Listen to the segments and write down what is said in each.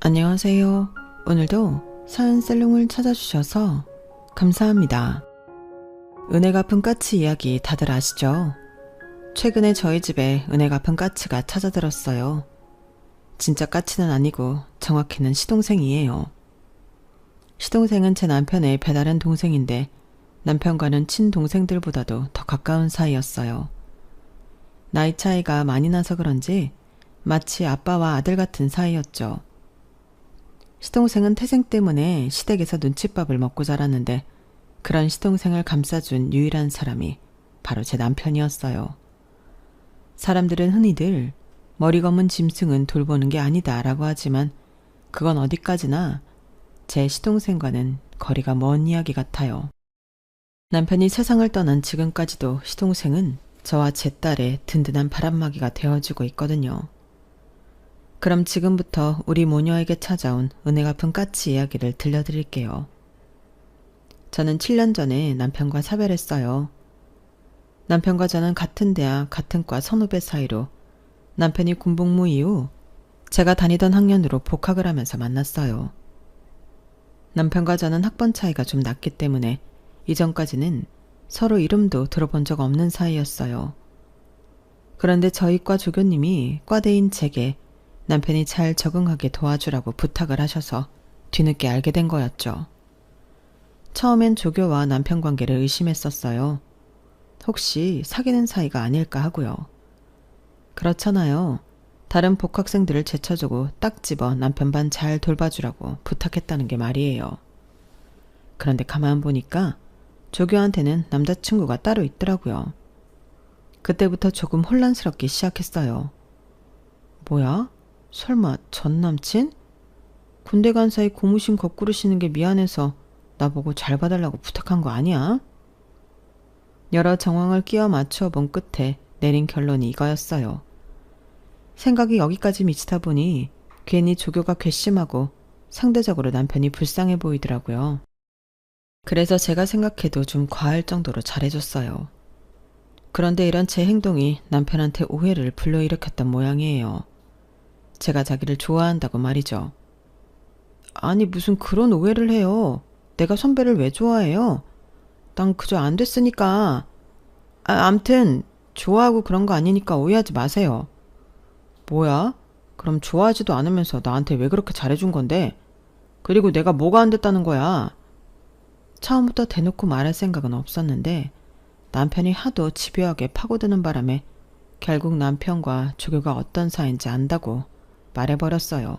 안녕하세요. 오늘도 사연살롱을 찾아주셔서 감사합니다. 은혜 갚은 까치 이야기 다들 아시죠? 최근에 저희 집에 은혜 갚은 까치가 찾아들었어요. 진짜 까치는 아니고 정확히는 시동생이에요. 시동생은 제 남편의 배다른 동생인데 남편과는 친동생들보다도 더 가까운 사이였어요. 나이 차이가 많이 나서 그런지 마치 아빠와 아들 같은 사이였죠. 시동생은 태생 때문에 시댁에서 눈칫밥을 먹고 자랐는데 그런 시동생을 감싸준 유일한 사람이 바로 제 남편이었어요. 사람들은 흔히들 머리 검은 짐승은 돌보는 게 아니다 라고 하지만 그건 어디까지나 제 시동생과는 거리가 먼 이야기 같아요. 남편이 세상을 떠난 지금까지도 시동생은 저와 제 딸의 든든한 바람막이가 되어주고 있거든요. 그럼 지금부터 우리 모녀에게 찾아온 은혜 갚은 까치 이야기를 들려드릴게요. 저는 7년 전에 남편과 사별했어요. 남편과 저는 같은 대학, 같은 과 선후배 사이로 남편이 군복무 이후 제가 다니던 학년으로 복학을 하면서 만났어요. 남편과 저는 학번 차이가 좀 났기 때문에 이전까지는 서로 이름도 들어본 적 없는 사이였어요. 그런데 저희 과 조교님이 과대인 제게 남편이 잘 적응하게 도와주라고 부탁을 하셔서 뒤늦게 알게 된 거였죠. 처음엔 조교와 남편 관계를 의심했었어요. 혹시 사귀는 사이가 아닐까 하고요. 그렇잖아요. 다른 복학생들을 제쳐주고 딱 집어 남편 반 잘 돌봐주라고 부탁했다는 게 말이에요. 그런데 가만 보니까 조교한테는 남자친구가 따로 있더라고요. 그때부터 조금 혼란스럽기 시작했어요. 뭐야? 설마 전 남친? 군대 간 사이 고무신 거꾸로 신는 게 미안해서 나보고 잘 봐달라고 부탁한 거 아니야? 여러 정황을 끼워 맞춰 본 끝에 내린 결론이 이거였어요. 생각이 여기까지 미치다 보니 괜히 조교가 괘씸하고 상대적으로 남편이 불쌍해 보이더라고요. 그래서 제가 생각해도 좀 과할 정도로 잘해줬어요. 그런데 이런 제 행동이 남편한테 오해를 불러일으켰던 모양이에요. 제가 자기를 좋아한다고 말이죠. 아니 무슨 그런 오해를 해요. 내가 선배를 왜 좋아해요? 난 그저 안 됐으니까. 암튼 좋아하고 그런 거 아니니까 오해하지 마세요. 뭐야? 그럼 좋아하지도 않으면서 나한테 왜 그렇게 잘해준 건데? 그리고 내가 뭐가 안 됐다는 거야? 처음부터 대놓고 말할 생각은 없었는데 남편이 하도 집요하게 파고드는 바람에 결국 남편과 조교가 어떤 사이인지 안다고 말해버렸어요.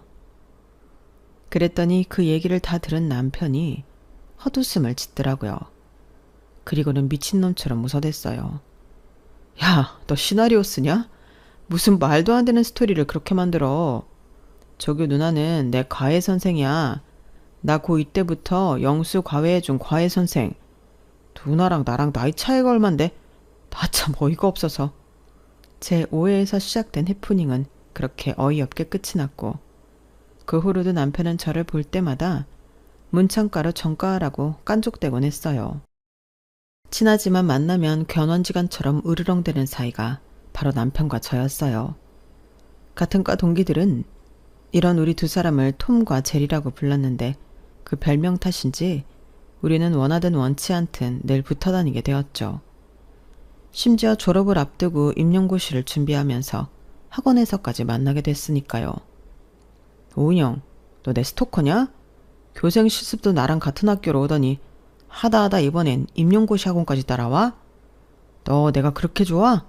그랬더니 그 얘기를 다 들은 남편이 헛웃음을 짓더라고요. 그리고는 미친놈처럼 웃어댔어요. 야, 너 시나리오 쓰냐? 무슨 말도 안 되는 스토리를 그렇게 만들어. 조교 누나는 내 과외 선생이야. 나 고2 때부터 영수 과외해준 과외 선생. 누나랑 나랑 나이 차이가 얼만데 나 참 어이가 없어서. 제 오해에서 시작된 해프닝은 그렇게 어이없게 끝이 났고 그 후로도 남편은 저를 볼 때마다 문창가로 전가하라고 깐족대곤 했어요. 친하지만 만나면 견원지간처럼 으르렁대는 사이가 바로 남편과 저였어요. 같은 과 동기들은 이런 우리 두 사람을 톰과 제리라고 불렀는데 그 별명 탓인지 우리는 원하든 원치 않든 늘 붙어 다니게 되었죠. 심지어 졸업을 앞두고 임용고시를 준비하면서 학원에서까지 만나게 됐으니까요. 오은영, 너 내 스토커냐? 교생 실습도 나랑 같은 학교로 오더니 하다 이번엔 임용고시 학원까지 따라와? 너 내가 그렇게 좋아?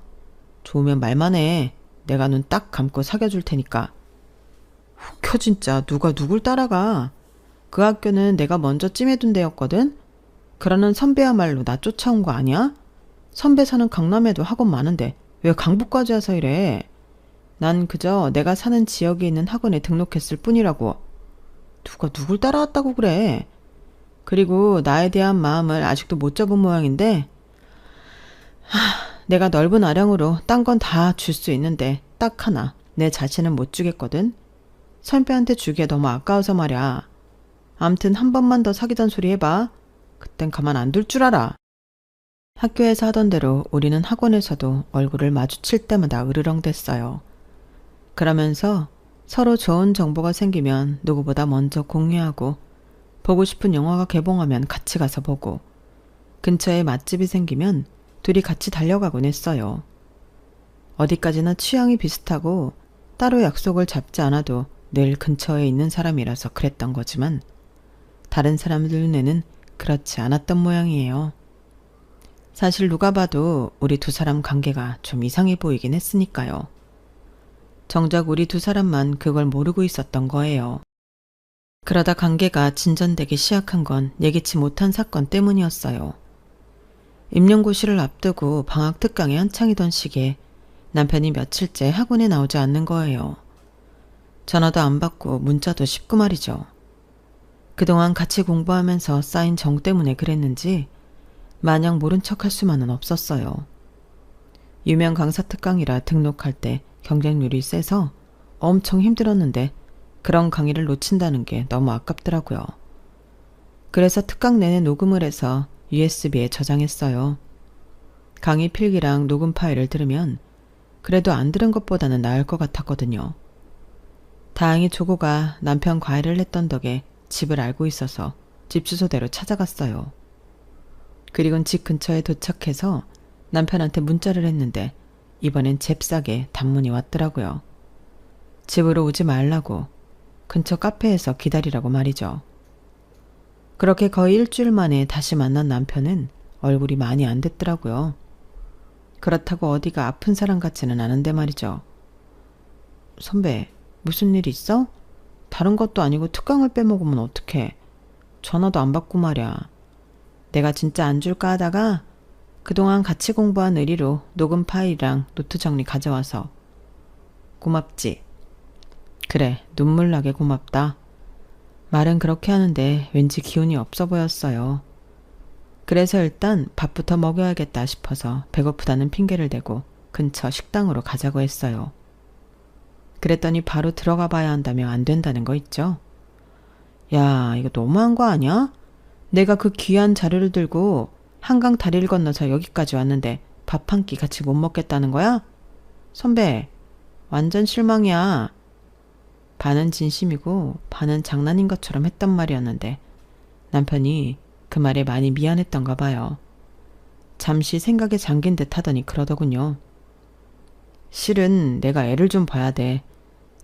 좋으면 말만 해. 내가 눈 딱 감고 사귀어줄 테니까. 웃겨 진짜. 누가 누굴 따라가. 그 학교는 내가 먼저 찜해둔 데였거든. 그러는 선배야말로 나 쫓아온 거 아니야? 선배 사는 강남에도 학원 많은데 왜 강북까지 와서 이래? 난 그저 내가 사는 지역에 있는 학원에 등록했을 뿐이라고. 누가 누굴 따라왔다고 그래. 그리고 나에 대한 마음을 아직도 못 접은 모양인데 내가 넓은 아량으로 딴 건 다 줄 수 있는데 딱 하나 내 자신은 못 주겠거든. 선배한테 주기에 너무 아까워서 말이야. 암튼 한 번만 더 사귀던 소리 해봐. 그땐 가만 안 둘 줄 알아. 학교에서 하던 대로 우리는 학원에서도 얼굴을 마주칠 때마다 으르렁댔어요. 그러면서 서로 좋은 정보가 생기면 누구보다 먼저 공유하고 보고 싶은 영화가 개봉하면 같이 가서 보고 근처에 맛집이 생기면 둘이 같이 달려가곤 했어요. 어디까지나 취향이 비슷하고 따로 약속을 잡지 않아도 늘 근처에 있는 사람이라서 그랬던 거지만 다른 사람들 눈에는 그렇지 않았던 모양이에요. 사실 누가 봐도 우리 두 사람 관계가 좀 이상해 보이긴 했으니까요. 정작 우리 두 사람만 그걸 모르고 있었던 거예요. 그러다 관계가 진전되기 시작한 건 예기치 못한 사건 때문이었어요. 임용고시를 앞두고 방학 특강에 한창이던 시기에 남편이 며칠째 학원에 나오지 않는 거예요. 전화도 안 받고 문자도 쉽고 말이죠. 그동안 같이 공부하면서 쌓인 정 때문에 그랬는지 마냥 모른 척할 수만은 없었어요. 유명 강사 특강이라 등록할 때 경쟁률이 세서 엄청 힘들었는데 그런 강의를 놓친다는 게 너무 아깝더라고요. 그래서 특강 내내 녹음을 해서 USB에 저장했어요. 강의 필기랑 녹음 파일을 들으면 그래도 안 들은 것보다는 나을 것 같았거든요. 다행히 조고가 남편 과외를 했던 덕에 집을 알고 있어서 집 주소대로 찾아갔어요. 그리곤 집 근처에 도착해서 남편한테 문자를 했는데 이번엔 잽싸게 단문이 왔더라고요. 집으로 오지 말라고 근처 카페에서 기다리라고 말이죠. 그렇게 거의 일주일 만에 다시 만난 남편은 얼굴이 많이 안 됐더라고요. 그렇다고 어디가 아픈 사람 같지는 않은데 말이죠. 선배, 무슨 일 있어? 다른 것도 아니고 특강을 빼먹으면 어떡해. 전화도 안 받고 말이야. 내가 진짜 안 줄까 하다가 그동안 같이 공부한 의리로 녹음 파일이랑 노트 정리 가져와서. 고맙지? 그래, 눈물 나게 고맙다. 말은 그렇게 하는데 왠지 기운이 없어 보였어요. 그래서 일단 밥부터 먹여야겠다 싶어서 배고프다는 핑계를 대고 근처 식당으로 가자고 했어요. 그랬더니 바로 들어가 봐야 한다며 안 된다는 거 있죠? 야, 이거 너무한 거 아니야? 내가 그 귀한 자료를 들고 한강 다리를 건너서 여기까지 왔는데 밥 한 끼 같이 못 먹겠다는 거야? 선배, 완전 실망이야. 반은 진심이고 반은 장난인 것처럼 했단 말이었는데 남편이 그 말에 많이 미안했던가 봐요. 잠시 생각에 잠긴 듯 하더니 그러더군요. 실은 내가 애를 좀 봐야 돼.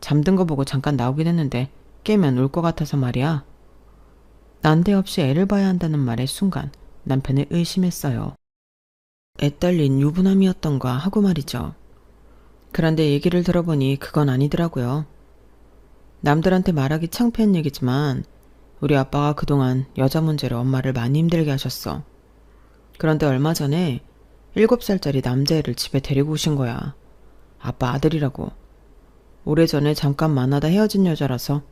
잠든 거 보고 잠깐 나오긴 했는데 깨면 울 것 같아서 말이야. 난데없이 애를 봐야 한다는 말의 순간 남편을 의심했어요. 애 딸린 유부남이었던가 하고 말이죠. 그런데 얘기를 들어보니 그건 아니더라고요. 남들한테 말하기 창피한 얘기지만 우리 아빠가 그동안 여자 문제로 엄마를 많이 힘들게 하셨어. 그런데 얼마 전에 7살짜리 남자애를 집에 데리고 오신 거야. 아빠 아들이라고. 오래전에 잠깐 만나다 헤어진 여자라서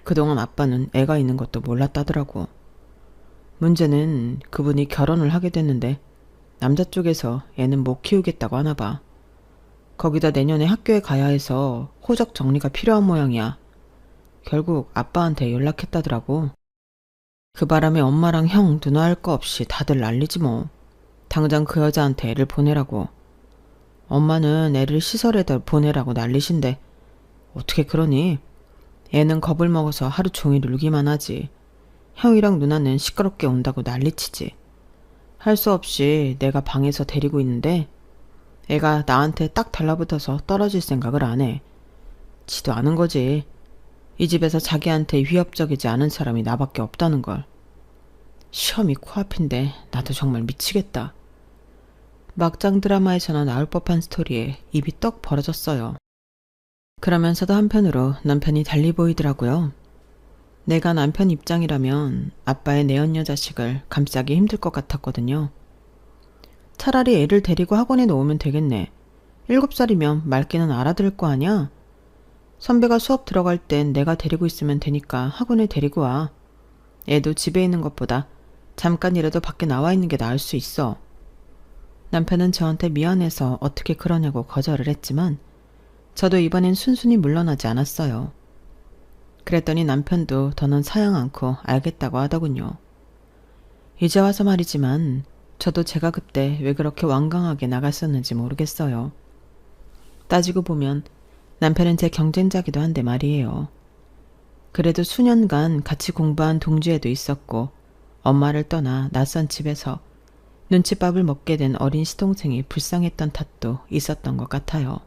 그동안 아빠는 애가 있는 것도 몰랐다더라고. 문제는 그분이 결혼을 하게 됐는데 남자 쪽에서 애는 못 키우겠다고 하나 봐. 거기다 내년에 학교에 가야 해서 호적 정리가 필요한 모양이야. 결국 아빠한테 연락했다더라고. 그 바람에 엄마랑 형, 누나 할 거 없이 다들 난리지 뭐. 당장 그 여자한테 애를 보내라고. 엄마는 애를 시설에다 보내라고 난리신데 어떻게 그러니? 애는 겁을 먹어서 하루 종일 울기만 하지. 형이랑 누나는 시끄럽게 온다고 난리치지. 할 수 없이 내가 방에서 데리고 있는데 애가 나한테 딱 달라붙어서 떨어질 생각을 안 해. 지도 않은 거지. 이 집에서 자기한테 위협적이지 않은 사람이 나밖에 없다는 걸. 시험이 코앞인데 나도 정말 미치겠다. 막장 드라마에서나 나올 법한 스토리에 입이 떡 벌어졌어요. 그러면서도 한편으로 남편이 달리 보이더라고요. 내가 남편 입장이라면 아빠의 내연녀 자식을 감싸기 힘들 것 같았거든요. 차라리 애를 데리고 학원에 놓으면 되겠네. 7살이면 말귀는 알아들을 거 아니야? 선배가 수업 들어갈 땐 내가 데리고 있으면 되니까 학원에 데리고 와. 애도 집에 있는 것보다 잠깐이라도 밖에 나와 있는 게 나을 수 있어. 남편은 저한테 미안해서 어떻게 그러냐고 거절을 했지만 저도 이번엔 순순히 물러나지 않았어요. 그랬더니 남편도 더는 사양 않고 알겠다고 하더군요. 이제 와서 말이지만 저도 제가 그때 왜 그렇게 완강하게 나갔었는지 모르겠어요. 따지고 보면 남편은 제 경쟁자기도 한데 말이에요. 그래도 수년간 같이 공부한 동지애도 있었고 엄마를 떠나 낯선 집에서 눈칫밥을 먹게 된 어린 시동생이 불쌍했던 탓도 있었던 것 같아요.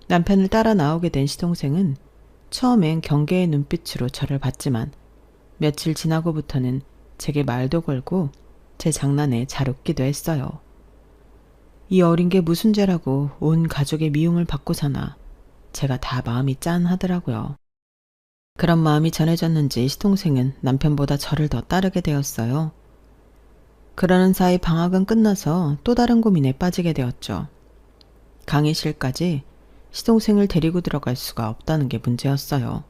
남편을 따라 나오게 된 시동생은 처음엔 경계의 눈빛으로 저를 봤지만 며칠 지나고부터는 제게 말도 걸고 제 장난에 잘 웃기도 했어요. 이 어린 게 무슨 죄라고 온 가족의 미움을 받고 사나 제가 다 마음이 짠하더라고요. 그런 마음이 전해졌는지 시동생은 남편보다 저를 더 따르게 되었어요. 그러는 사이 방학은 끝나서 또 다른 고민에 빠지게 되었죠. 강의실까지 시동생을 데리고 들어갈 수가 없다는 게 문제였어요.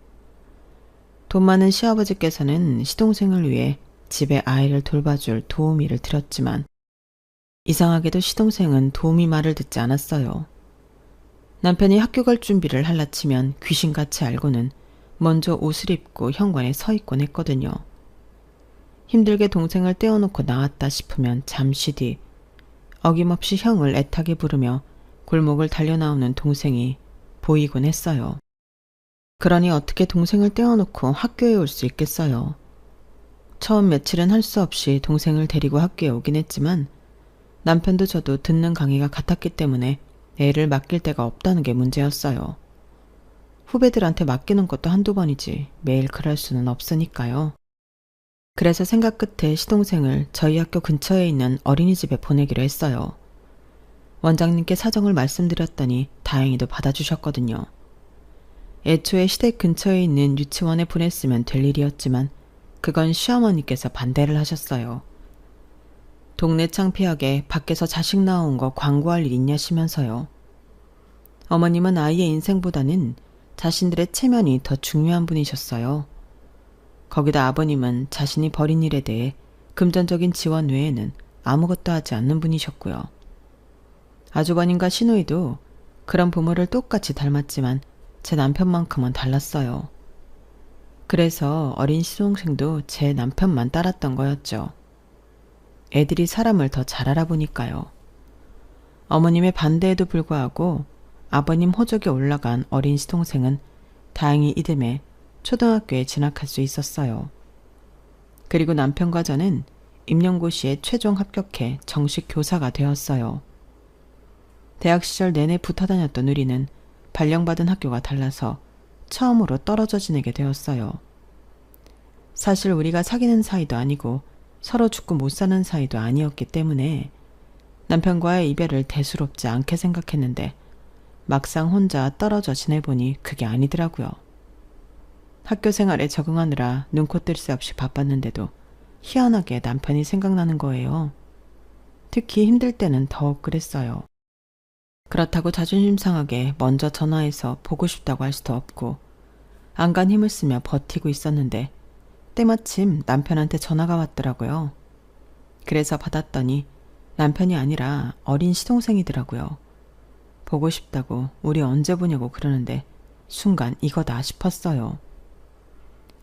돈 많은 시아버지께서는 시동생을 위해 집에 아이를 돌봐줄 도우미를 들였지만 이상하게도 시동생은 도우미 말을 듣지 않았어요. 남편이 학교 갈 준비를 할라치면 귀신같이 알고는 먼저 옷을 입고 현관에 서 있곤 했거든요. 힘들게 동생을 떼어놓고 나왔다 싶으면 잠시 뒤 어김없이 형을 애타게 부르며 골목을 달려나오는 동생이 보이곤 했어요. 그러니 어떻게 동생을 떼어놓고 학교에 올 수 있겠어요. 처음 며칠은 할 수 없이 동생을 데리고 학교에 오긴 했지만 남편도 저도 듣는 강의가 같았기 때문에 애를 맡길 데가 없다는 게 문제였어요. 후배들한테 맡기는 것도 한두 번이지 매일 그럴 수는 없으니까요. 그래서 생각 끝에 시동생을 저희 학교 근처에 있는 어린이집에 보내기로 했어요. 원장님께 사정을 말씀드렸더니 다행히도 받아주셨거든요. 애초에 시댁 근처에 있는 유치원에 보냈으면 될 일이었지만 그건 시어머니께서 반대를 하셨어요. 동네 창피하게 밖에서 자식 나온 거 광고할 일 있냐시면서요. 어머님은 아이의 인생보다는 자신들의 체면이 더 중요한 분이셨어요. 거기다 아버님은 자신이 벌인 일에 대해 금전적인 지원 외에는 아무것도 하지 않는 분이셨고요. 아주버님과 시누이도 그런 부모를 똑같이 닮았지만 제 남편만큼은 달랐어요. 그래서 어린 시동생도 제 남편만 따랐던 거였죠. 애들이 사람을 더 잘 알아보니까요. 어머님의 반대에도 불구하고 아버님 호적에 올라간 어린 시동생은 다행히 이듬해 초등학교에 진학할 수 있었어요. 그리고 남편과 저는 임용고시에 최종 합격해 정식 교사가 되었어요. 대학 시절 내내 붙어 다녔던 우리는 발령받은 학교가 달라서 처음으로 떨어져 지내게 되었어요. 사실 우리가 사귀는 사이도 아니고 서로 죽고 못 사는 사이도 아니었기 때문에 남편과의 이별을 대수롭지 않게 생각했는데 막상 혼자 떨어져 지내보니 그게 아니더라고요. 학교 생활에 적응하느라 눈코 뜰 새 없이 바빴는데도 희한하게 남편이 생각나는 거예요. 특히 힘들 때는 더욱 그랬어요. 그렇다고 자존심 상하게 먼저 전화해서 보고 싶다고 할 수도 없고 안간 힘을 쓰며 버티고 있었는데 때마침 남편한테 전화가 왔더라고요. 그래서 받았더니 남편이 아니라 어린 시동생이더라고요. 보고 싶다고 우리 언제 보냐고 그러는데 순간 이거다 싶었어요.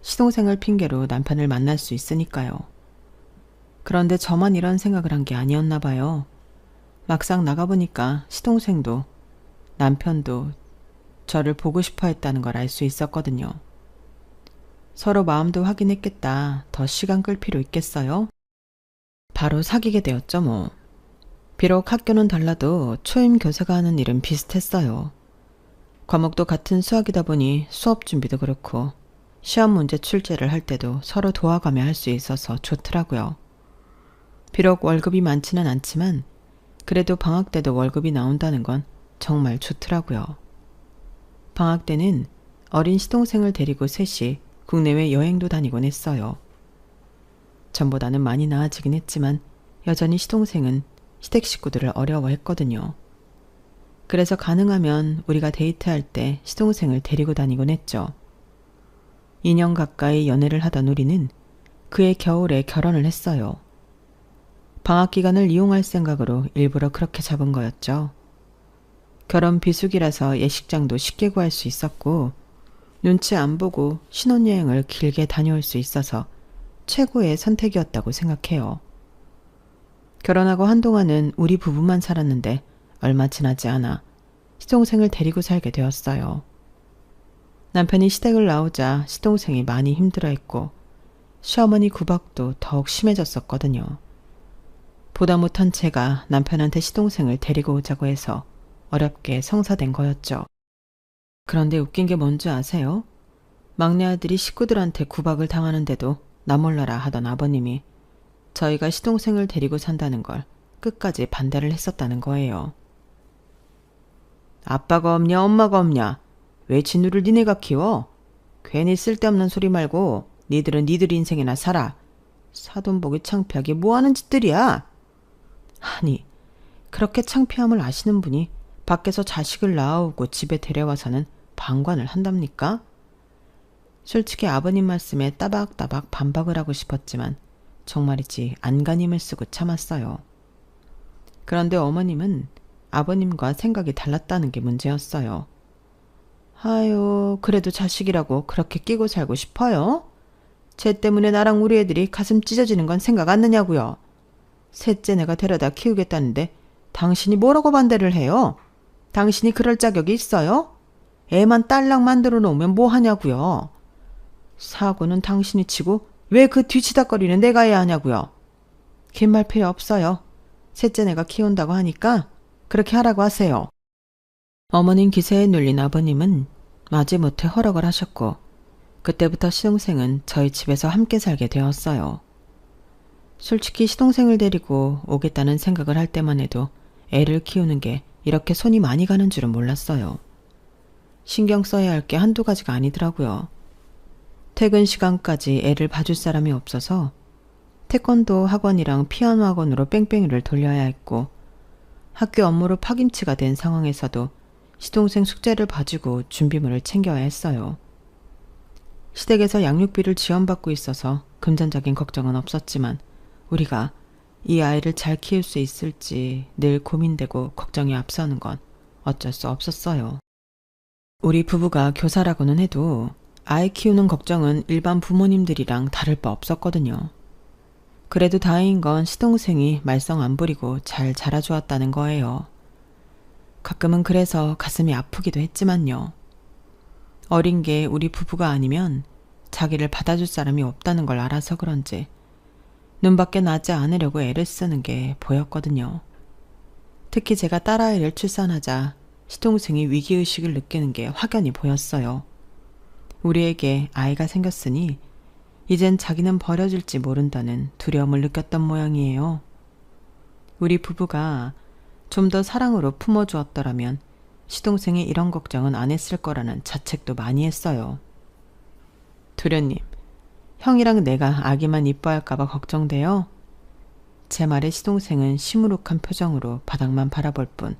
시동생을 핑계로 남편을 만날 수 있으니까요. 그런데 저만 이런 생각을 한 게 아니었나 봐요. 막상 나가보니까 시동생도 남편도 저를 보고 싶어 했다는 걸 알 수 있었거든요. 서로 마음도 확인했겠다. 더 시간 끌 필요 있겠어요? 바로 사귀게 되었죠 뭐. 비록 학교는 달라도 초임 교사가 하는 일은 비슷했어요. 과목도 같은 수학이다 보니 수업 준비도 그렇고 시험 문제 출제를 할 때도 서로 도와가며 할 수 있어서 좋더라고요. 비록 월급이 많지는 않지만 그래도 방학 때도 월급이 나온다는 건 정말 좋더라고요. 방학 때는 어린 시동생을 데리고 셋이 국내외 여행도 다니곤 했어요. 전보다는 많이 나아지긴 했지만 여전히 시동생은 시댁 식구들을 어려워했거든요. 그래서 가능하면 우리가 데이트할 때 시동생을 데리고 다니곤 했죠. 2년 가까이 연애를 하던 우리는 그해 겨울에 결혼을 했어요. 방학 기간을 이용할 생각으로 일부러 그렇게 잡은 거였죠. 결혼 비수기라서 예식장도 쉽게 구할 수 있었고 눈치 안 보고 신혼여행을 길게 다녀올 수 있어서 최고의 선택이었다고 생각해요. 결혼하고 한동안은 우리 부부만 살았는데 얼마 지나지 않아 시동생을 데리고 살게 되었어요. 남편이 시댁을 나오자 시동생이 많이 힘들어했고 시어머니 구박도 더욱 심해졌었거든요. 보다 못한 제가 남편한테 시동생을 데리고 오자고 해서 어렵게 성사된 거였죠. 그런데 웃긴 게 뭔지 아세요? 막내 아들이 식구들한테 구박을 당하는데도 나 몰라라 하던 아버님이 저희가 시동생을 데리고 산다는 걸 끝까지 반대를 했었다는 거예요. 아빠가 없냐 엄마가 없냐? 왜 진우를 니네가 키워? 괜히 쓸데없는 소리 말고 니들은 니들 인생이나 살아. 사돈 보기 창피하게 뭐하는 짓들이야? 아니, 그렇게 창피함을 아시는 분이 밖에서 자식을 낳아오고 집에 데려와서는 방관을 한답니까? 솔직히 아버님 말씀에 따박따박 반박을 하고 싶었지만 정말이지 안간힘을 쓰고 참았어요. 그런데 어머님은 아버님과 생각이 달랐다는 게 문제였어요. 아유, 그래도 자식이라고 그렇게 끼고 살고 싶어요? 쟤 때문에 나랑 우리 애들이 가슴 찢어지는 건 생각 안 나냐고요. 셋째 내가 데려다 키우겠다는데 당신이 뭐라고 반대를 해요? 당신이 그럴 자격이 있어요? 애만 딸랑 만들어 놓으면 뭐 하냐고요. 사고는 당신이 치고 왜 그 뒤치다거리는 내가 해야 하냐고요. 긴 말 필요 없어요. 셋째 내가 키운다고 하니까 그렇게 하라고 하세요. 어머님 기세에 눌린 아버님은 마지못해 허락을 하셨고 그때부터 시동생은 저희 집에서 함께 살게 되었어요. 솔직히 시동생을 데리고 오겠다는 생각을 할 때만 해도 애를 키우는 게 이렇게 손이 많이 가는 줄은 몰랐어요. 신경 써야 할 게 한두 가지가 아니더라고요. 퇴근 시간까지 애를 봐줄 사람이 없어서 태권도 학원이랑 피아노 학원으로 뺑뺑이를 돌려야 했고 학교 업무로 파김치가 된 상황에서도 시동생 숙제를 봐주고 준비물을 챙겨야 했어요. 시댁에서 양육비를 지원받고 있어서 금전적인 걱정은 없었지만 우리가 이 아이를 잘 키울 수 있을지 늘 고민되고 걱정이 앞서는 건 어쩔 수 없었어요. 우리 부부가 교사라고는 해도 아이 키우는 걱정은 일반 부모님들이랑 다를 바 없었거든요. 그래도 다행인 건 시동생이 말썽 안 부리고 잘 자라주었다는 거예요. 가끔은 그래서 가슴이 아프기도 했지만요. 어린 게 우리 부부가 아니면 자기를 받아줄 사람이 없다는 걸 알아서 그런지 눈밖에 나지 않으려고 애를 쓰는 게 보였거든요. 특히 제가 딸아이를 출산하자 시동생이 위기의식을 느끼는 게 확연히 보였어요. 우리에게 아이가 생겼으니 이젠 자기는 버려질지 모른다는 두려움을 느꼈던 모양이에요. 우리 부부가 좀 더 사랑으로 품어주었더라면 시동생이 이런 걱정은 안 했을 거라는 자책도 많이 했어요. 도련님, 형이랑 내가 아기만 이뻐할까봐 걱정돼요? 제 말에 시동생은 시무룩한 표정으로 바닥만 바라볼 뿐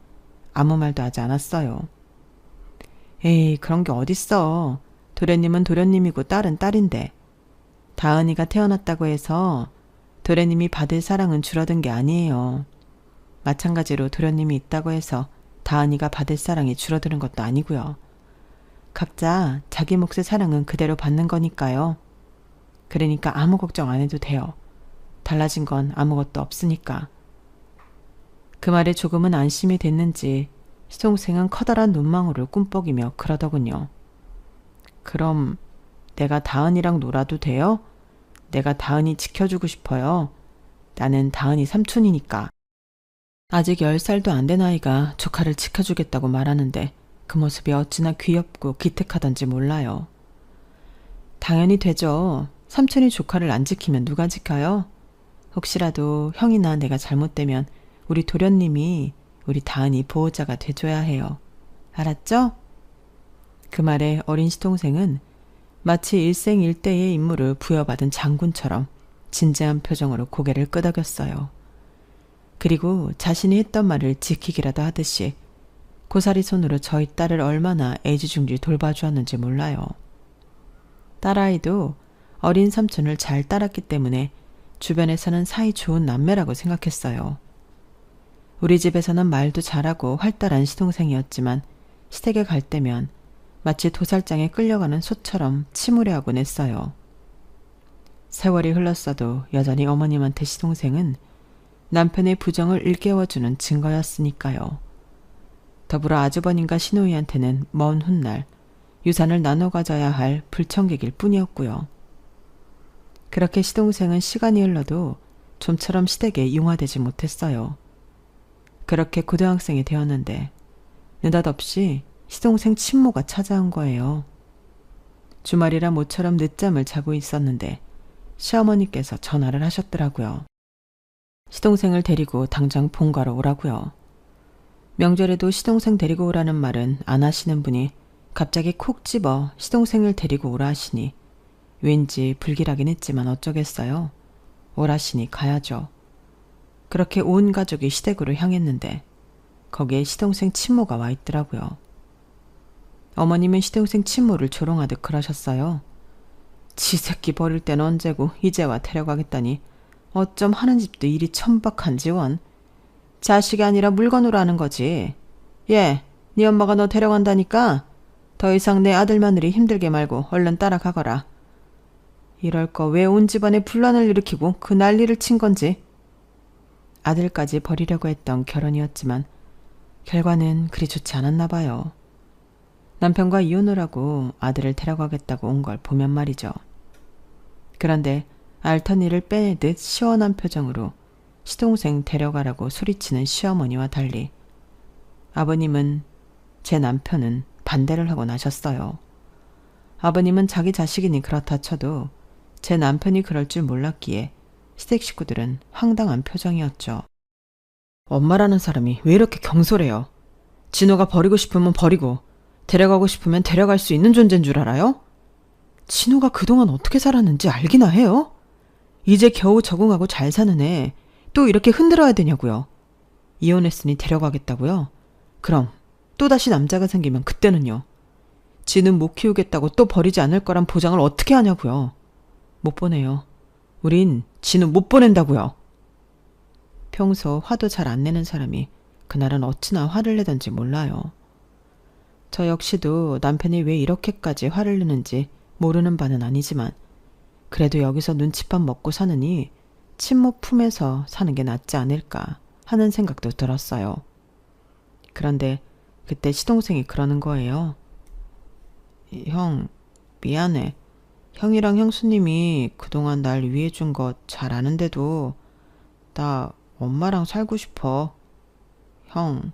아무 말도 하지 않았어요. 에이, 그런 게 어딨어. 도련님은 도련님이고 딸은 딸인데. 다은이가 태어났다고 해서 도련님이 받을 사랑은 줄어든 게 아니에요. 마찬가지로 도련님이 있다고 해서 다은이가 받을 사랑이 줄어드는 것도 아니고요. 각자 자기 몫의 사랑은 그대로 받는 거니까요. 그러니까 아무 걱정 안 해도 돼요. 달라진 건 아무것도 없으니까. 그 말에 조금은 안심이 됐는지 시동생은 커다란 눈망울을 꿈뻑이며 그러더군요. 그럼 내가 다은이랑 놀아도 돼요? 내가 다은이 지켜주고 싶어요. 나는 다은이 삼촌이니까. 아직 10살도 안 된 아이가 조카를 지켜주겠다고 말하는데 그 모습이 어찌나 귀엽고 기특하던지 몰라요. 당연히 되죠. 삼촌이 조카를 안 지키면 누가 지켜요? 혹시라도 형이나 내가 잘못되면 우리 도련님이 우리 다은이 보호자가 돼줘야 해요. 알았죠? 그 말에 어린 시동생은 마치 일생일대의 임무를 부여받은 장군처럼 진지한 표정으로 고개를 끄덕였어요. 그리고 자신이 했던 말을 지키기라도 하듯이 고사리 손으로 저희 딸을 얼마나 애지중지 돌봐주었는지 몰라요. 딸아이도 어린 삼촌을 잘 따랐기 때문에 주변에서는 사이 좋은 남매라고 생각했어요. 우리 집에서는 말도 잘하고 활달한 시동생이었지만 시댁에 갈 때면 마치 도살장에 끌려가는 소처럼 침울해하곤 했어요. 세월이 흘렀어도 여전히 어머님한테 시동생은 남편의 부정을 일깨워주는 증거였으니까요. 더불어 아주버님과 시노이한테는 먼 훗날 유산을 나눠 가져야 할 불청객일 뿐이었고요. 그렇게 시동생은 시간이 흘러도 좀처럼 시댁에 융화되지 못했어요. 그렇게 고등학생이 되었는데 느닷없이 시동생 친모가 찾아온 거예요. 주말이라 모처럼 늦잠을 자고 있었는데 시어머니께서 전화를 하셨더라고요. 시동생을 데리고 당장 본가로 오라고요. 명절에도 시동생 데리고 오라는 말은 안 하시는 분이 갑자기 콕 집어 시동생을 데리고 오라 하시니 왠지 불길하긴 했지만 어쩌겠어요. 오라시니 가야죠. 그렇게 온 가족이 시댁으로 향했는데 거기에 시동생 친모가 와 있더라고요. 어머님은 시동생 친모를 조롱하듯 그러셨어요. 지 새끼 버릴 땐 언제고 이제와 데려가겠다니 어쩜 하는 집도 일이 천박한지 원. 자식이 아니라 물건으로 하는 거지. 예, 네 엄마가 너 데려간다니까 더 이상 내 아들 며느리 힘들게 말고 얼른 따라가거라. 이럴 거 왜 온 집안에 분란을 일으키고 그 난리를 친 건지. 아들까지 버리려고 했던 결혼이었지만 결과는 그리 좋지 않았나 봐요. 남편과 이혼을 하고 아들을 데려가겠다고 온 걸 보면 말이죠. 그런데 알턴 일을 빼내듯 시원한 표정으로 시동생 데려가라고 소리치는 시어머니와 달리 아버님은 제 남편은 반대를 하고 나셨어요. 아버님은 자기 자식이니 그렇다 쳐도 제 남편이 그럴 줄 몰랐기에 시댁 식구들은 황당한 표정이었죠. 엄마라는 사람이 왜 이렇게 경솔해요? 진호가 버리고 싶으면 버리고 데려가고 싶으면 데려갈 수 있는 존재인 줄 알아요? 진호가 그동안 어떻게 살았는지 알기나 해요? 이제 겨우 적응하고 잘 사는 애 또 이렇게 흔들어야 되냐고요. 이혼했으니 데려가겠다고요? 그럼 또다시 남자가 생기면 그때는요. 지는 못 키우겠다고 또 버리지 않을 거란 보장을 어떻게 하냐고요. 못 보내요. 우린 진우 못 보낸다고요. 평소 화도 잘 안 내는 사람이 그날은 어찌나 화를 내던지 몰라요. 저 역시도 남편이 왜 이렇게까지 화를 내는지 모르는 바는 아니지만 그래도 여기서 눈칫밥 먹고 사느니 친모 품에서 사는 게 낫지 않을까 하는 생각도 들었어요. 그런데 그때 시동생이 그러는 거예요. 형, 미안해. 형이랑 형수님이 그동안 날 위해준 거 잘 아는데도 나 엄마랑 살고 싶어. 형,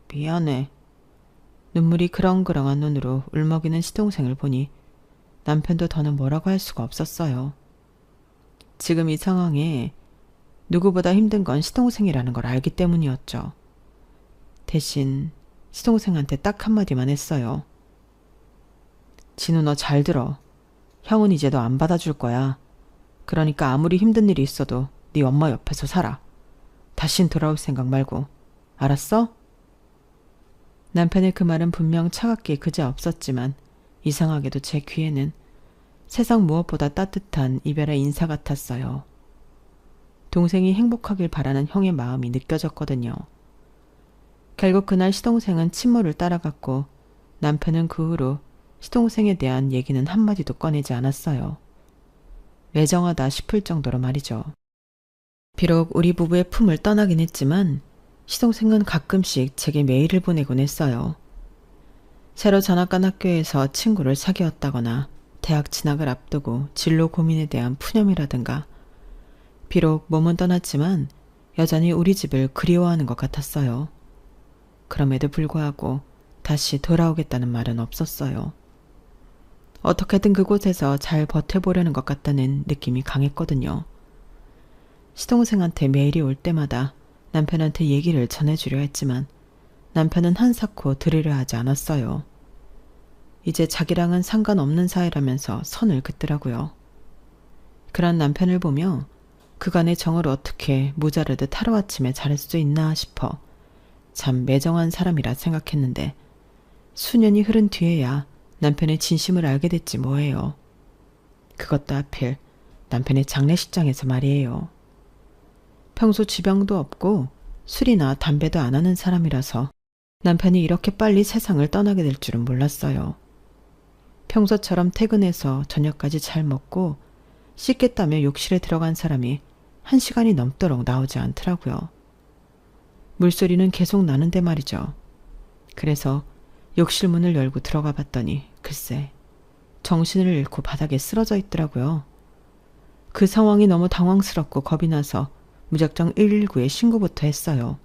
미안해. 눈물이 그렁그렁한 눈으로 울먹이는 시동생을 보니 남편도 더는 뭐라고 할 수가 없었어요. 지금 이 상황에 누구보다 힘든 건 시동생이라는 걸 알기 때문이었죠. 대신 시동생한테 딱 한마디만 했어요. 진우 너 잘 들어. 형은 이제 너 안 받아줄 거야. 그러니까 아무리 힘든 일이 있어도 네 엄마 옆에서 살아. 다신 돌아올 생각 말고. 알았어? 남편의 그 말은 분명 차갑게 그저없었지만 이상하게도 제 귀에는 세상 무엇보다 따뜻한 이별의 인사 같았어요. 동생이 행복하길 바라는 형의 마음이 느껴졌거든요. 결국 그날 시동생은 친모를 따라갔고 남편은 그 후로 시동생에 대한 얘기는 한마디도 꺼내지 않았어요. 매정하다 싶을 정도로 말이죠. 비록 우리 부부의 품을 떠나긴 했지만 시동생은 가끔씩 제게 메일을 보내곤 했어요. 새로 전학 간 학교에서 친구를 사귀었다거나 대학 진학을 앞두고 진로 고민에 대한 푸념이라든가 비록 몸은 떠났지만 여전히 우리 집을 그리워하는 것 같았어요. 그럼에도 불구하고 다시 돌아오겠다는 말은 없었어요. 어떻게든 그곳에서 잘 버텨보려는 것 같다는 느낌이 강했거든요. 시동생한테 메일이 올 때마다 남편한테 얘기를 전해주려 했지만 남편은 한사코 들으려 하지 않았어요. 이제 자기랑은 상관없는 사이라면서 선을 긋더라고요. 그런 남편을 보며 그간의 정을 어떻게 모자르듯 하루아침에 잘할 수 있나 싶어 참 매정한 사람이라 생각했는데 수년이 흐른 뒤에야 남편의 진심을 알게 됐지 뭐예요. 그것도 하필 남편의 장례식장에서 말이에요. 평소 지병도 없고 술이나 담배도 안 하는 사람이라서 남편이 이렇게 빨리 세상을 떠나게 될 줄은 몰랐어요. 평소처럼 퇴근해서 저녁까지 잘 먹고 씻겠다며 욕실에 들어간 사람이 1시간이 넘도록 나오지 않더라고요. 물소리는 계속 나는데 말이죠. 그래서 욕실 문을 열고 들어가 봤더니 글쎄 정신을 잃고 바닥에 쓰러져 있더라고요. 그 상황이 너무 당황스럽고 겁이 나서 무작정 119에 신고부터 했어요.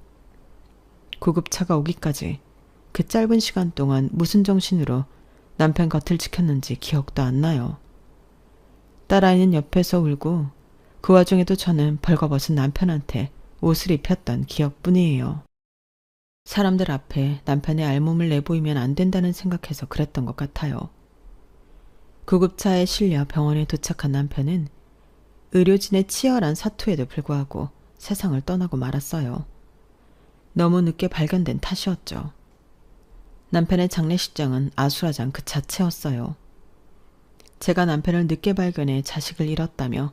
구급차가 오기까지 그 짧은 시간 동안 무슨 정신으로 남편 곁을 지켰는지 기억도 안 나요. 딸아이는 옆에서 울고 그 와중에도 저는 벌거벗은 남편한테 옷을 입혔던 기억뿐이에요. 사람들 앞에 남편의 알몸을 내보이면 안 된다는 생각해서 그랬던 것 같아요. 구급차에 실려 병원에 도착한 남편은 의료진의 치열한 사투에도 불구하고 세상을 떠나고 말았어요. 너무 늦게 발견된 탓이었죠. 남편의 장례식장은 아수라장 그 자체였어요. 제가 남편을 늦게 발견해 자식을 잃었다며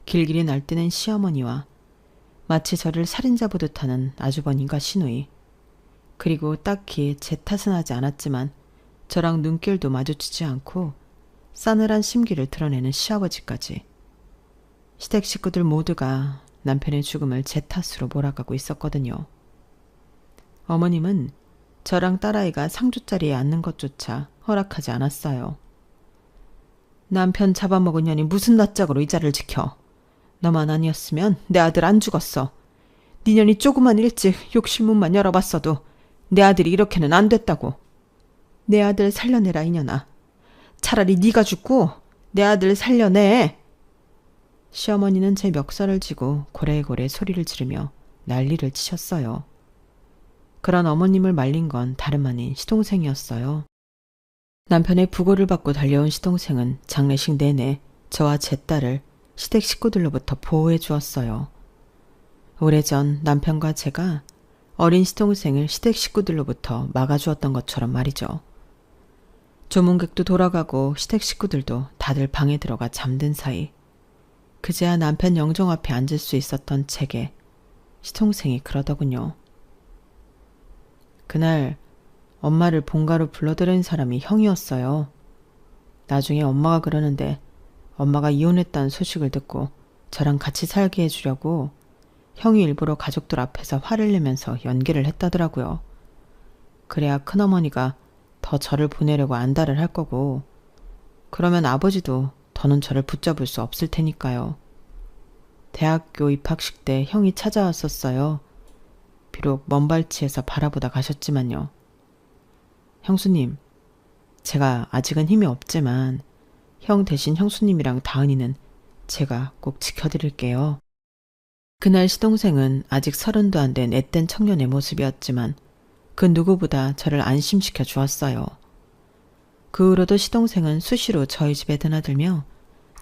길길이 날뛰는 시어머니와 마치 저를 살인자 보듯 하는 아주버님과 시누이, 그리고 딱히 제 탓은 하지 않았지만 저랑 눈길도 마주치지 않고 싸늘한 심기를 드러내는 시아버지까지. 시댁 식구들 모두가 남편의 죽음을 제 탓으로 몰아가고 있었거든요. 어머님은 저랑 딸아이가 상주자리에 앉는 것조차 허락하지 않았어요. 남편 잡아먹은 년이 무슨 낯짝으로 이 자를 지켜. 너만 아니었으면 내 아들 안 죽었어. 네 년이 조금만 일찍 욕실문만 열어봤어도 내 아들이 이렇게는 안 됐다고. 내 아들 살려내라 이년아. 차라리 네가 죽고 내 아들 살려내. 시어머니는 제 멱살을 쥐고 고래고래 소리를 지르며 난리를 치셨어요. 그런 어머님을 말린 건 다름 아닌 시동생이었어요. 남편의 부고를 받고 달려온 시동생은 장례식 내내 저와 제 딸을 시댁 식구들로부터 보호해 주었어요. 오래전 남편과 제가 어린 시동생을 시댁 식구들로부터 막아주었던 것처럼 말이죠. 조문객도 돌아가고 시댁 식구들도 다들 방에 들어가 잠든 사이 그제야 남편 영정 앞에 앉을 수 있었던 제게 시동생이 그러더군요. 그날 엄마를 본가로 불러들인 사람이 형이었어요. 나중에 엄마가 그러는데 엄마가 이혼했다는 소식을 듣고 저랑 같이 살게 해주려고 형이 일부러 가족들 앞에서 화를 내면서 연기를 했다더라고요. 그래야 큰어머니가 더 저를 보내려고 안달을 할 거고 그러면 아버지도 더는 저를 붙잡을 수 없을 테니까요. 대학교 입학식 때 형이 찾아왔었어요. 비록 먼 발치에서 바라보다 가셨지만요. 형수님, 제가 아직은 힘이 없지만 형 대신 형수님이랑 다은이는 제가 꼭 지켜드릴게요. 그날 시동생은 아직 30도 안 된 앳된 청년의 모습이었지만 그 누구보다 저를 안심시켜 주었어요. 그 후로도 시동생은 수시로 저희 집에 드나들며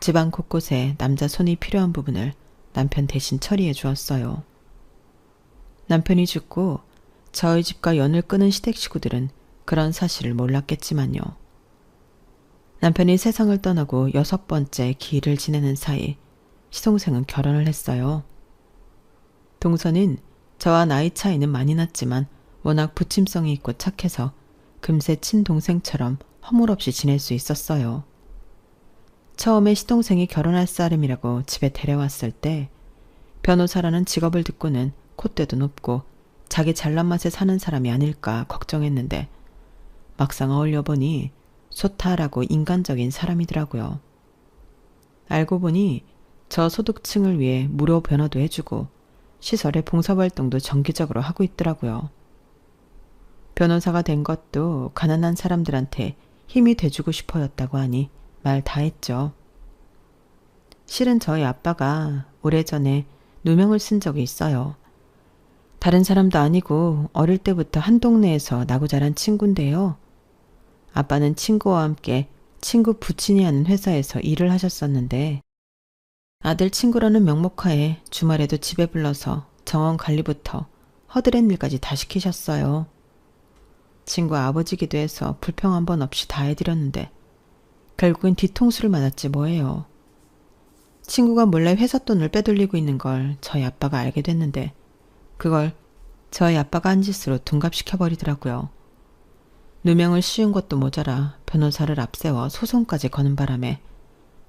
집안 곳곳에 남자 손이 필요한 부분을 남편 대신 처리해 주었어요. 남편이 죽고 저희 집과 연을 끊은 시댁 식구들은 그런 사실을 몰랐겠지만요. 남편이 세상을 떠나고 6번째 기일을 지내는 사이 시동생은 결혼을 했어요. 동서는 저와 나이 차이는 많이 났지만 워낙 부침성이 있고 착해서 금세 친동생처럼 허물없이 지낼 수 있었어요. 처음에 시동생이 결혼할 사람이라고 집에 데려왔을 때 변호사라는 직업을 듣고는 콧대도 높고 자기 잘난 맛에 사는 사람이 아닐까 걱정했는데 막상 어울려보니 소탈하고 인간적인 사람이더라고요. 알고 보니 저소득층을 위해 무료 변호도 해주고 시설의 봉사활동도 정기적으로 하고 있더라고요. 변호사가 된 것도 가난한 사람들한테 힘이 돼주고 싶어였다고 하니 말 다 했죠. 실은 저희 아빠가 오래전에 누명을 쓴 적이 있어요. 다른 사람도 아니고 어릴 때부터 한 동네에서 나고 자란 친구인데요. 아빠는 친구와 함께 친구 부친이 하는 회사에서 일을 하셨었는데 아들 친구라는 명목하에 주말에도 집에 불러서 정원 관리부터 허드렛 일까지 다 시키셨어요. 친구 아버지기도 해서 불평 한 번 없이 다 해드렸는데 결국엔 뒤통수를 맞았지 뭐예요. 친구가 몰래 회사 돈을 빼돌리고 있는 걸 저희 아빠가 알게 됐는데 그걸 저희 아빠가 한 짓으로 둔갑시켜버리더라고요. 누명을 씌운 것도 모자라 변호사를 앞세워 소송까지 거는 바람에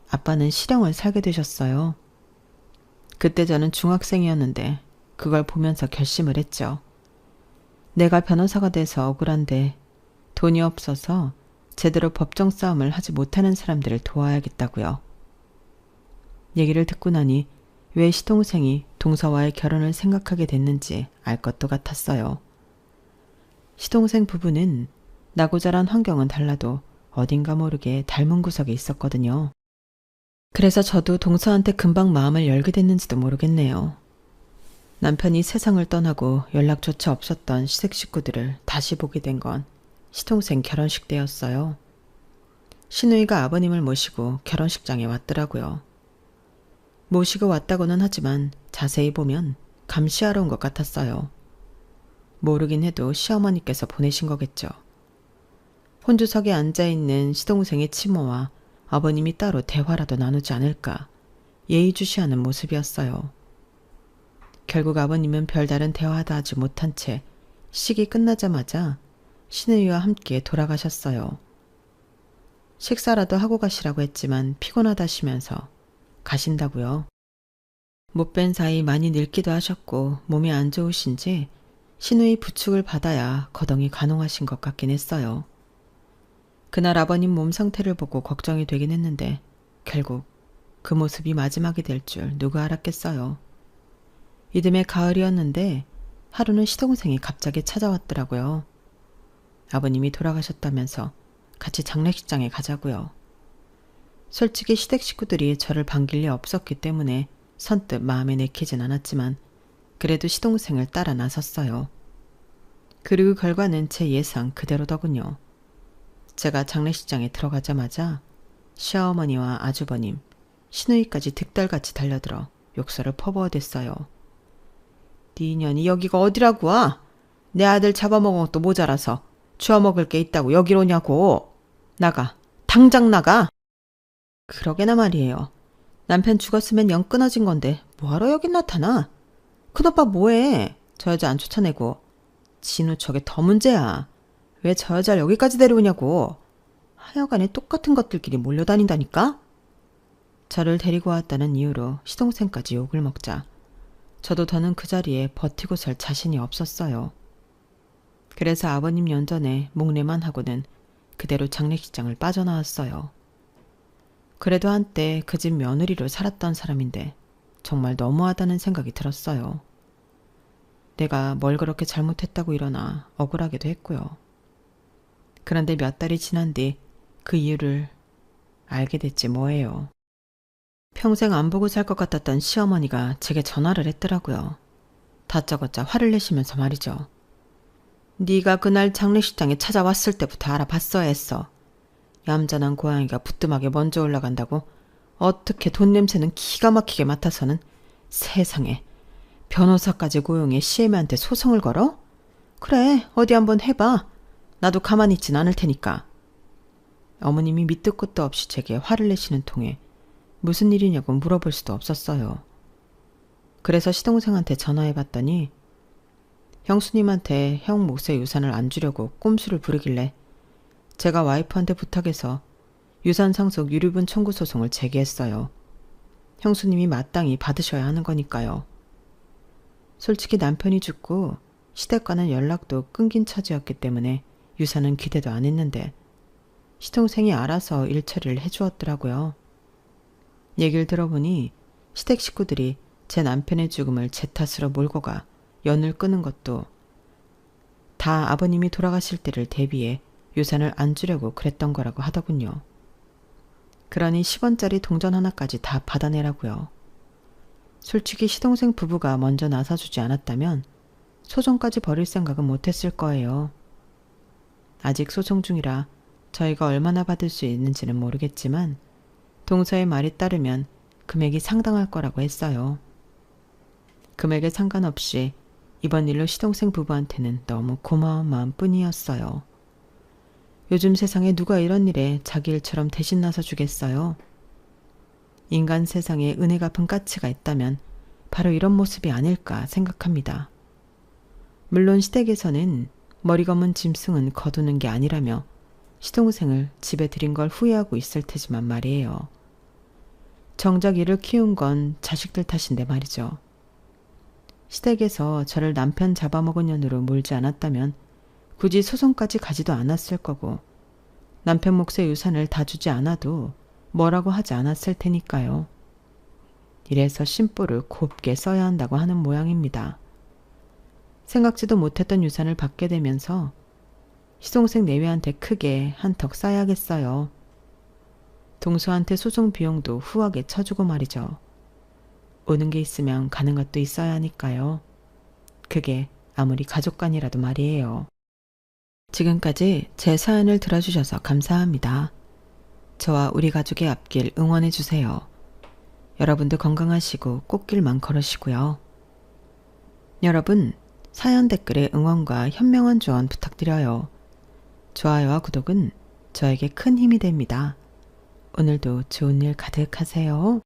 아빠는 실형을 살게 되셨어요. 그때 저는 중학생이었는데 그걸 보면서 결심을 했죠. 내가 변호사가 돼서 억울한데 돈이 없어서 제대로 법정 싸움을 하지 못하는 사람들을 도와야겠다고요. 얘기를 듣고 나니 왜 시동생이 동서와의 결혼을 생각하게 됐는지 알 것도 같았어요. 시동생 부부는 나고 자란 환경은 달라도 어딘가 모르게 닮은 구석이 있었거든요. 그래서 저도 동서한테 금방 마음을 열게 됐는지도 모르겠네요. 남편이 세상을 떠나고 연락조차 없었던 시댁 식구들을 다시 보게 된 건 시동생 결혼식 때였어요. 시누이가 아버님을 모시고 결혼식장에 왔더라고요. 모시고 왔다고는 하지만 자세히 보면 감시하러 온 것 같았어요. 모르긴 해도 시어머니께서 보내신 거겠죠. 혼주석에 앉아있는 시동생의 치모와 아버님이 따로 대화라도 나누지 않을까 예의주시하는 모습이었어요. 결국 아버님은 별다른 대화도 하지 못한 채 식이 끝나자마자 시누이와 함께 돌아가셨어요. 식사라도 하고 가시라고 했지만 피곤하다시면서 가신다고요. 못 뵌 사이 많이 늙기도 하셨고 몸이 안 좋으신지 시누이 부축을 받아야 거동이 가능하신 것 같긴 했어요. 그날 아버님 몸 상태를 보고 걱정이 되긴 했는데 결국 그 모습이 마지막이 될 줄 누가 알았겠어요. 이듬해 가을이었는데 하루는 시동생이 갑자기 찾아왔더라고요. 아버님이 돌아가셨다면서 같이 장례식장에 가자고요. 솔직히 시댁 식구들이 저를 반길 리 없었기 때문에 선뜻 마음에 내키진 않았지만 그래도 시동생을 따라 나섰어요. 그리고 결과는 제 예상 그대로더군요. 제가 장례식장에 들어가자마자 시어머니와 아주버님, 시누이까지 득달같이 달려들어 욕설을 퍼부어댔어요. 네 년이 여기가 어디라고 와? 내 아들 잡아먹은 것도 모자라서 주워먹을 게 있다고 여기로 오냐고. 나가. 당장 나가. 그러게나 말이에요. 남편 죽었으면 영 끊어진 건데 뭐하러 여긴 나타나? 큰오빠 뭐해? 저 여자 안 쫓아내고. 진우 저게 더 문제야. 왜 저 여자를 여기까지 데려오냐고. 하여간에 똑같은 것들끼리 몰려다닌다니까? 저를 데리고 왔다는 이유로 시동생까지 욕을 먹자 저도 더는 그 자리에 버티고 설 자신이 없었어요. 그래서 아버님 연전에 목례만 하고는 그대로 장례식장을 빠져나왔어요. 그래도 한때 그 집 며느리로 살았던 사람인데 정말 너무하다는 생각이 들었어요. 내가 뭘 그렇게 잘못했다고 일어나 억울하기도 했고요. 그런데 몇 달이 지난 뒤 그 이유를 알게 됐지 뭐예요. 평생 안 보고 살 것 같았던 시어머니가 제게 전화를 했더라고요. 다짜고짜 화를 내시면서 말이죠. 네가 그날 장례식장에 찾아왔을 때부터 알아봤어야 했어. 얌전한 고양이가 부뚜막에 먼저 올라간다고 어떻게 돈 냄새는 기가 막히게 맡아서는 세상에 변호사까지 고용해 시애미한테 소송을 걸어? 그래, 어디 한번 해봐. 나도 가만히 있진 않을 테니까. 어머님이 밑도 끝도 없이 제게 화를 내시는 통에 무슨 일이냐고 물어볼 수도 없었어요. 그래서 시동생한테 전화해봤더니 형수님한테 형 몫의 유산을 안 주려고 꼼수를 부르길래 제가 와이프한테 부탁해서 유산 상속 유류분 청구 소송을 제기했어요. 형수님이 마땅히 받으셔야 하는 거니까요. 솔직히 남편이 죽고 시댁과는 연락도 끊긴 처지였기 때문에 유산은 기대도 안 했는데 시동생이 알아서 일 처리를 해주었더라고요. 얘기를 들어보니 시댁 식구들이 제 남편의 죽음을 제 탓으로 몰고 가 연을 끄는 것도 다 아버님이 돌아가실 때를 대비해 유산을 안 주려고 그랬던 거라고 하더군요. 그러니 10원짜리 동전 하나까지 다 받아내라고요. 솔직히 시동생 부부가 먼저 나서주지 않았다면 소송까지 벌일 생각은 못했을 거예요. 아직 소송 중이라 저희가 얼마나 받을 수 있는지는 모르겠지만 동서의 말에 따르면 금액이 상당할 거라고 했어요. 금액에 상관없이 이번 일로 시동생 부부한테는 너무 고마운 마음뿐이었어요. 요즘 세상에 누가 이런 일에 자기 일처럼 대신 나서 주겠어요? 인간 세상에 은혜 갚은 까치가 있다면 바로 이런 모습이 아닐까 생각합니다. 물론 시댁에서는 머리 검은 짐승은 거두는 게 아니라며 시동생을 집에 들인 걸 후회하고 있을 테지만 말이에요. 정작 이를 키운 건 자식들 탓인데 말이죠. 시댁에서 저를 남편 잡아먹은 년으로 몰지 않았다면 굳이 소송까지 가지도 않았을 거고 남편 몫의 유산을 다 주지 않아도 뭐라고 하지 않았을 테니까요. 이래서 심보를 곱게 써야 한다고 하는 모양입니다. 생각지도 못했던 유산을 받게 되면서 시동생 내외한테 크게 한턱 쏴야겠어요. 동서한테 소송 비용도 후하게 쳐주고 말이죠. 오는 게 있으면 가는 것도 있어야 하니까요. 그게 아무리 가족간이라도 말이에요. 지금까지 제 사연을 들어주셔서 감사합니다. 저와 우리 가족의 앞길 응원해주세요. 여러분도 건강하시고 꽃길만 걸으시고요. 여러분, 사연 댓글에 응원과 현명한 조언 부탁드려요. 좋아요와 구독은 저에게 큰 힘이 됩니다. 오늘도 좋은 일 가득하세요.